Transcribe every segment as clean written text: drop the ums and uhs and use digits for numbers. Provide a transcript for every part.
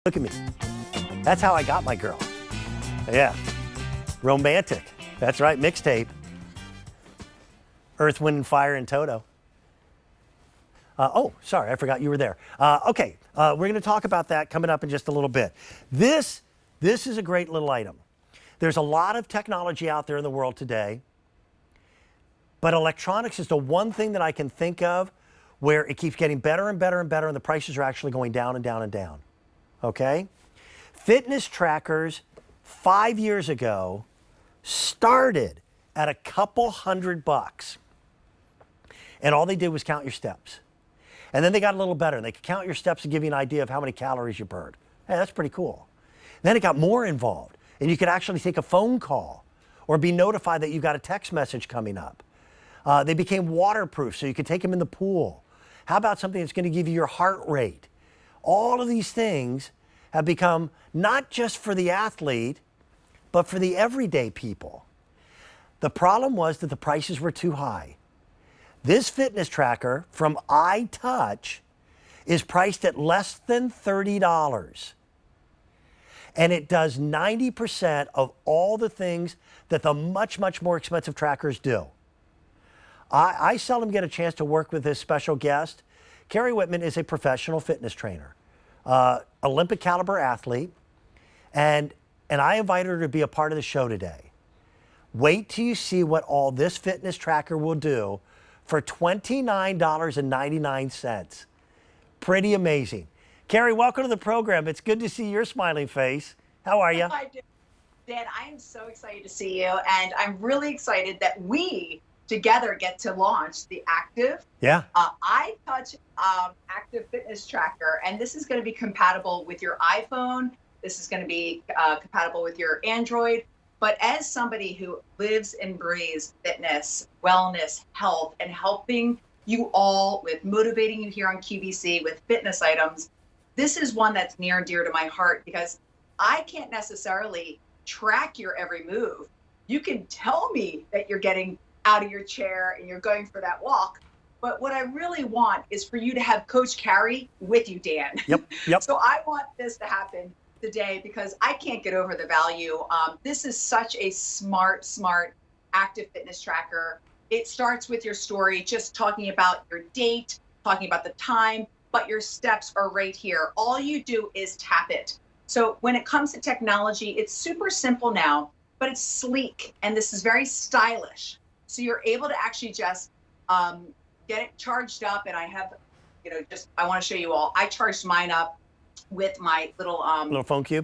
Look at me. That's how I got my girl. Yeah. Romantic. That's right. Mixtape. Earth, Wind, and Fire and Toto. Oh, sorry. I forgot you were there. Okay. We're going to talk about that coming up in just a little bit. This is a great little item. There's a lot of technology out there in the world today, but electronics is the one thing that I can think of where it keeps getting better and better and better, and the prices are actually going down and down and down. Okay? Fitness trackers 5 years ago started at a couple $100, and all they did was count your steps. And then they got a little better, and they could count your steps and give you an idea of how many calories you burned. Hey, that's pretty cool. Then it got more involved, and you could actually take a phone call or be notified that you've got a text message coming up. They became waterproof, so you could take them in the pool. How about something that's going to give you your heart rate? All of these things have become not just for the athlete, but for the everyday people. The problem was that the prices were too high. This fitness tracker from iTouch is priced at less than $30. And it does 90% of all the things that the much, much more expensive trackers do. I seldom get a chance to work with this special guest. Carrie Whitman is a professional fitness trainer, Olympic caliber athlete, and I invited her to be a part of the show today. Wait till you see what all this fitness tracker will do for $29.99. Pretty amazing. Carrie, welcome to the program. It's good to see your smiling face. How are you? Hi, Dan. I am so excited to see you, and I'm really excited that we together get to launch the Active iTouch Active Fitness Tracker, and this is going to be compatible with your iPhone. This is going to be compatible with your Android. But as somebody who lives and breathes fitness, wellness, health, and helping you all with motivating you here on QVC with fitness items, this is one that's near and dear to my heart because I can't necessarily track your every move. You can tell me that you're getting out of your chair and you're going for that walk. But what I really want is for you to have Coach Carrie with you, Dan. Yep. So I want this to happen today because I can't get over the value. This is such a smart active fitness tracker. It starts with your story, just talking about your date, talking about the time, but your steps are right here. All you do is tap it. So when it comes to technology, it's super simple now, but it's sleek, and this is very stylish. So you're able to actually just get it charged up, and I have, I want to show you all. I charged mine up with my little phone cube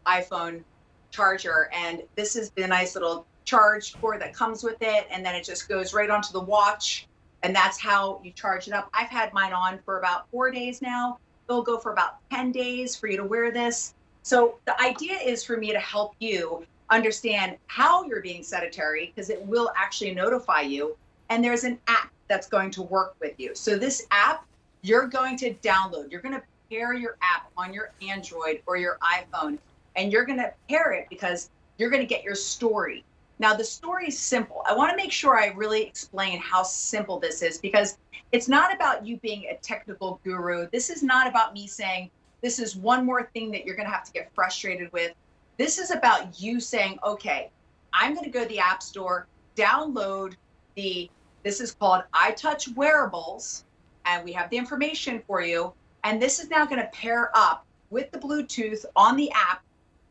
iPhone charger, and this is the nice little charge cord that comes with it, and then it just goes right onto the watch, and that's how you charge it up. I've had mine on for about 4 days now. It'll go for about 10 days for you to wear this. So the idea is for me to help you understand how you're being sedentary, because it will actually notify you, and there's an app that's going to work with you. So this app you're going to download. You're going to pair your app on your Android or your iPhone, and you're going to pair it because you're going to get your story. Now, the story is simple. I want to make sure I really explain how simple this is, because it's not about you being a technical guru. This is not about me saying, this is one more thing that you're going to have to get frustrated with. This is about you saying, okay, I'm going to go to the App Store, download this is called iTouch Wearables, and we have the information for you. And this is now going to pair up with the Bluetooth on the app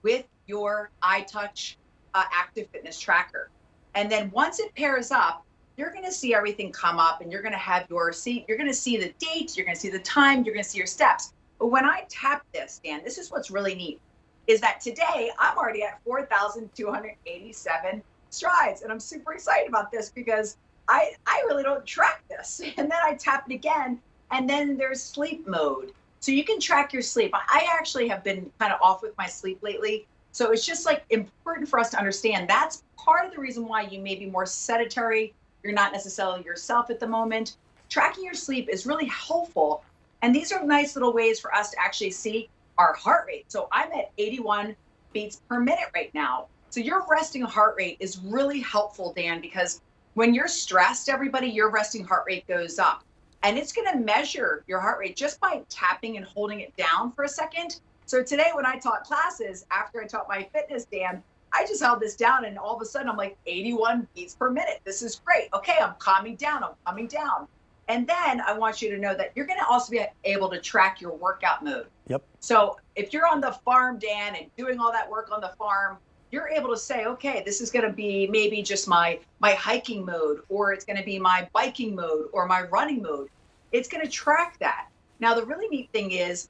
with your iTouch Active Fitness Tracker. And then once it pairs up, you're going to see everything come up, and you're going to have you're going to see the date, you're going to see the time, you're going to see your steps. But when I tap this, Dan, this is what's really neat, is that today I'm already at 4,287 strides. And I'm super excited about this because I really don't track this. And then I tap it again, and then there's sleep mode. So you can track your sleep. I actually have been kind of off with my sleep lately. So it's just like important for us to understand that's part of the reason why you may be more sedentary. You're not necessarily yourself at the moment. Tracking your sleep is really helpful. And these are nice little ways for us to actually see our heart rate. So I'm at 81 beats per minute right now. So your resting heart rate is really helpful, Dan, because when you're stressed, everybody, your resting heart rate goes up. And it's going to measure your heart rate just by tapping and holding it down for a second. So today when I taught classes, after I taught my fitness, Dan, I just held this down and all of a sudden I'm like 81 beats per minute. This is great. Okay, I'm calming down. I'm calming down. And then I want you to know that you're going to also be able to track your workout mode. Yep. So if you're on the farm, Dan, and doing all that work on the farm, you're able to say, okay, this is going to be maybe just my hiking mode, or it's going to be my biking mode or my running mode. It's going to track that. Now, the really neat thing is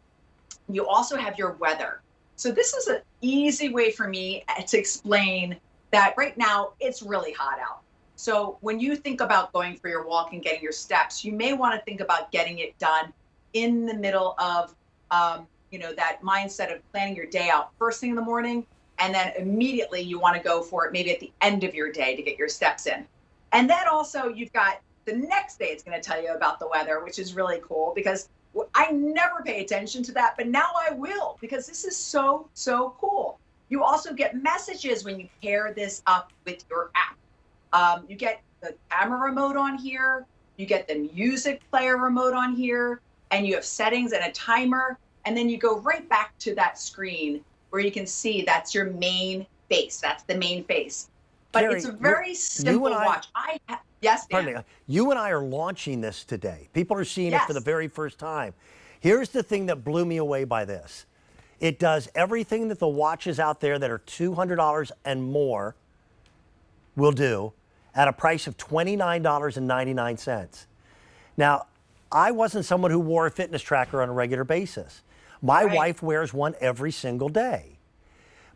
you also have your weather. So this is an easy way for me to explain that right now it's really hot out. So when you think about going for your walk and getting your steps, you may want to think about getting it done in the middle of, that mindset of planning your day out first thing in the morning. And then immediately you want to go for it maybe at the end of your day to get your steps in. And then also you've got the next day it's going to tell you about the weather, which is really cool because I never pay attention to that, but now I will because this is so, so cool. You also get messages when you pair this up with your app. You get the camera remote on here, you get the music player remote on here, and you have settings and a timer, and then you go right back to that screen where you can see that's your main face. That's the main face. But Carrie, it's a very simple watch. Yes, Dan. Pardon me. You and I are launching this today. People are seeing it for the Yes. very first time. Here's the thing that blew me away by this. It does everything that the watches out there that are $200 and more will do at a price of $29.99. Now, I wasn't someone who wore a fitness tracker on a regular basis. My Right. wife wears one every single day.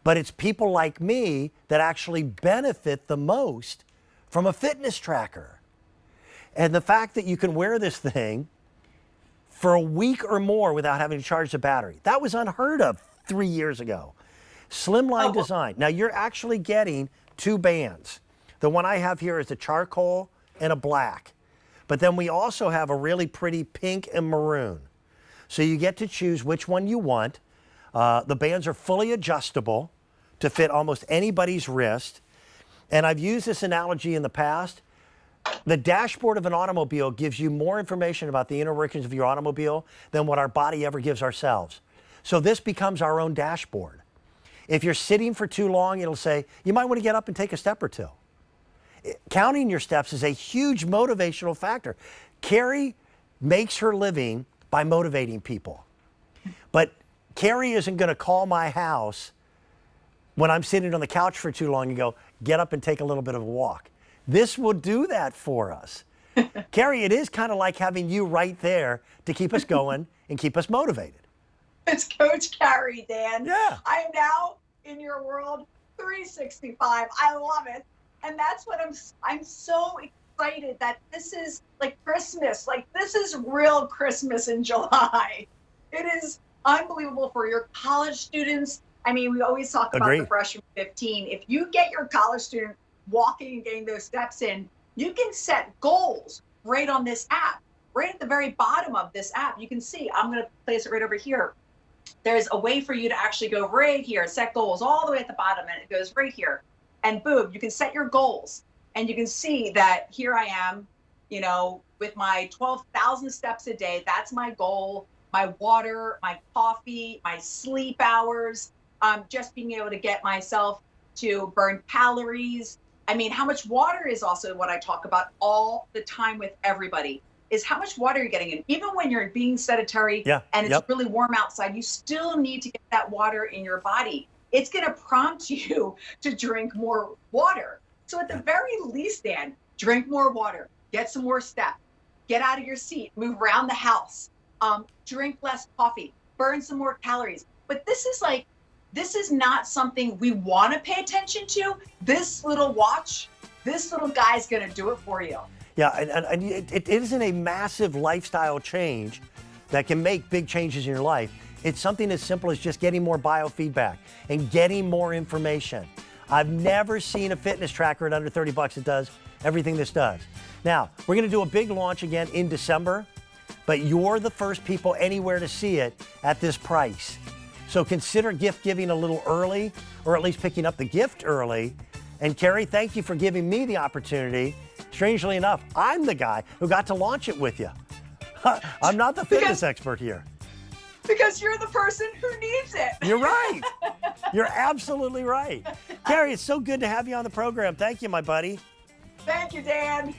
But it's people like me that actually benefit the most from a fitness tracker. And the fact that you can wear this thing for a week or more without having to charge the battery, that was unheard of 3 years ago. Slimline design. Now you're actually getting two bands. The one I have here is a charcoal and a black. But then we also have a really pretty pink and maroon. So you get to choose which one you want. The bands are fully adjustable to fit almost anybody's wrist. And I've used this analogy in the past. The dashboard of an automobile gives you more information about the inner workings of your automobile than what our body ever gives ourselves. So this becomes our own dashboard. If you're sitting for too long, it'll say, you might want to get up and take a step or two. Counting your steps is a huge motivational factor. Carrie makes her living by motivating people. But Carrie isn't going to call my house when I'm sitting on the couch for too long and go, get up and take a little bit of a walk. This will do that for us. Carrie, it is kind of like having you right there to keep us going and keep us motivated. It's Coach Carrie, Dan. Yeah. I am now in your world 365. I love it. And that's what I'm so excited that this is like Christmas. Like this is real Christmas in July. It is unbelievable for your college students. I mean, we always talk about Agreed. the freshman 15. If you get your college student walking and getting those steps in, you can set goals right on this app. Right at the very bottom of this app, you can see, I'm going to place it right over here. There's a way for you to actually go right here, set goals all the way at the bottom, and it goes right here. And boom, you can set your goals. And you can see that here I am, with my 12,000 steps a day. That's my goal. My water, my coffee, my sleep hours, just being able to get myself to burn calories. I mean, how much water is also what I talk about all the time with everybody, is how much water you're getting in. Even when you're being sedentary and it's really warm outside, you still need to get that water in your body. It's going to prompt you to drink more water. So at the very least, Dan, drink more water, get some more steps, get out of your seat, move around the house, drink less coffee, burn some more calories. But this is not something we want to pay attention to. This little watch, this little guy's going to do it for you. Yeah, and it isn't a massive lifestyle change that can make big changes in your life. It's something as simple as just getting more biofeedback and getting more information. I've never seen a fitness tracker at under 30 bucks that does everything this does. Now, we're going to do a big launch again in December, but you're the first people anywhere to see it at this price. So consider gift giving a little early, or at least picking up the gift early. And Carrie, thank you for giving me the opportunity. Strangely enough, I'm the guy who got to launch it with you. I'm not the fitness expert here. because you're the person who needs it. You're right. You're absolutely right. Gary, it's so good to have you on the program. Thank you, my buddy. Thank you, Dan.